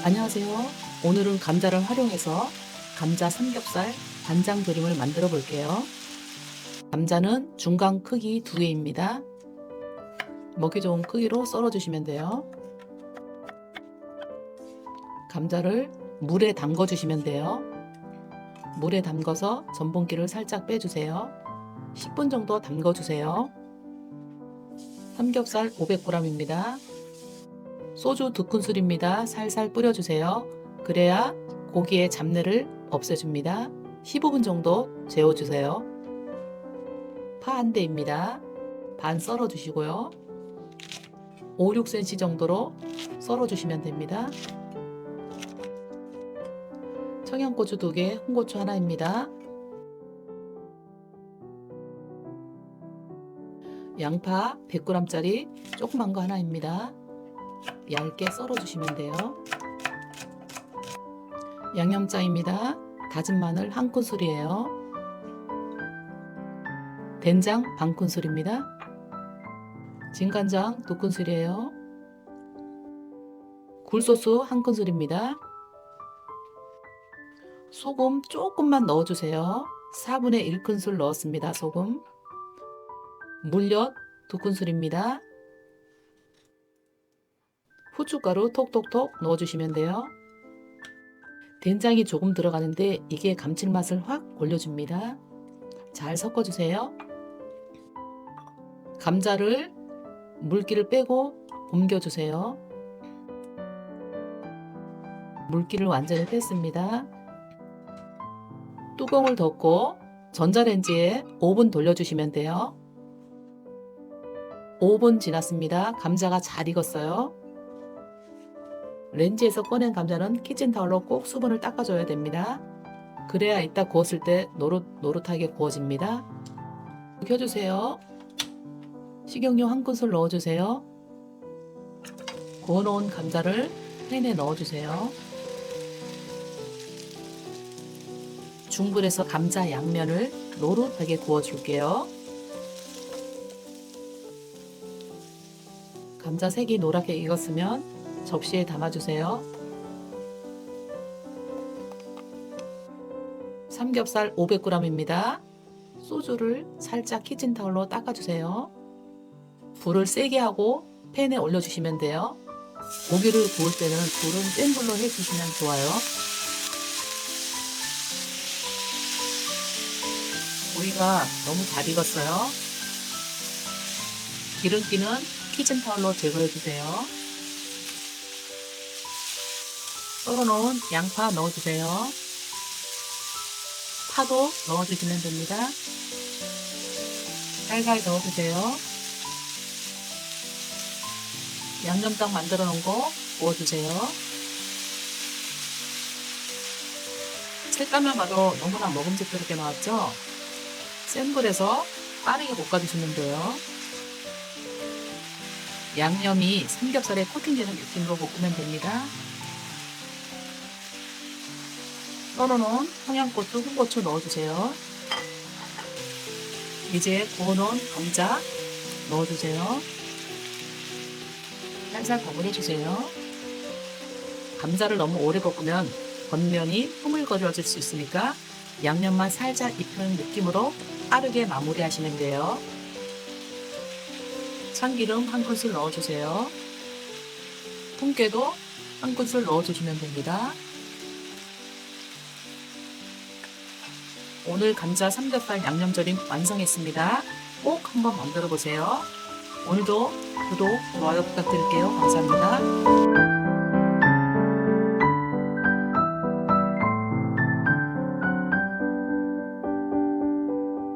안녕하세요. 오늘은 감자를 활용해서 감자 삼겹살 간장 조림을 만들어 볼게요. 감자는 중간 크기 2개입니다. 먹기 좋은 크기로 썰어 주시면 돼요. 감자를 물에 담궈 주시면 돼요. 물에 담궈서 전분기를 살짝 빼주세요. 10분 정도 담궈 주세요. 삼겹살 500g입니다. 소주 2큰술입니다. 살살 뿌려주세요. 그래야 고기의 잡내를 없애줍니다. 15분 정도 재워주세요. 파 한 대입니다. 반 썰어주시고요. 5, 6cm 정도로 썰어주시면 됩니다. 청양고추 2개, 홍고추 하나입니다. 양파 100g짜리 조그만 거 하나입니다. 얇게 썰어주시면 돼요. 양념장입니다. 다진 마늘 1큰술이에요. 된장 반큰술입니다. 진간장 2큰술이에요. 굴소스 1큰술입니다. 소금 조금만 넣어주세요. 4분의 1큰술 넣었습니다. 소금. 물엿 2큰술입니다. 후춧가루 톡톡톡 넣어주시면 돼요. 된장이 조금 들어가는데 이게 감칠맛을 확 올려줍니다. 잘 섞어주세요. 감자를 물기를 빼고 옮겨주세요. 물기를 완전히 뺐습니다. 뚜껑을 덮고 전자레인지에 5분 돌려주시면 돼요. 5분 지났습니다. 감자가 잘 익었어요. 렌지에서 꺼낸 감자는 키친타올로 꼭 수분을 닦아줘야 됩니다. 그래야 이따 구웠을 때 노릇노릇하게 구워집니다. 켜주세요. 식용유 1큰술 넣어주세요. 구워놓은 감자를 팬에 넣어주세요. 중불에서 감자 양면을 노릇하게 구워줄게요. 감자 색이 노랗게 익었으면 접시에 담아주세요. 삼겹살 500g입니다. 소주를 살짝 키친타올로 닦아주세요. 불을 세게 하고 팬에 올려주시면 돼요. 고기를 구울 때는 불은 센 불로 해주시면 좋아요. 고기가 너무 잘 익었어요. 기름기는 키친타올로 제거해주세요. 썰어놓은 양파 넣어주세요. 파도 넣어주시면 됩니다. 살살 넣어주세요. 양념장 만들어 놓은 거 부어주세요. 색깔만 봐도 너무나 먹음직스럽게 나왔죠? 센 불에서 빠르게 볶아주시면 돼요. 양념이 삼겹살에 코팅되는 느낌으로 볶으면 됩니다. 썰어놓은 청양고추, 홍고추 넣어주세요. 이제 구워놓은 감자 넣어주세요. 살살 버무려주세요. 감자를 너무 오래 볶으면 겉면이 흐물거려질 수 있으니까 양념만 살짝 입히는 느낌으로 빠르게 마무리하시면 돼요. 참기름 1큰술 넣어주세요. 통깨도 1큰술 넣어주시면 됩니다. 오늘 감자 삼겹살 양념조림 완성했습니다. 꼭 한번 만들어 보세요. 오늘도 구독, 좋아요 부탁드릴게요. 감사합니다.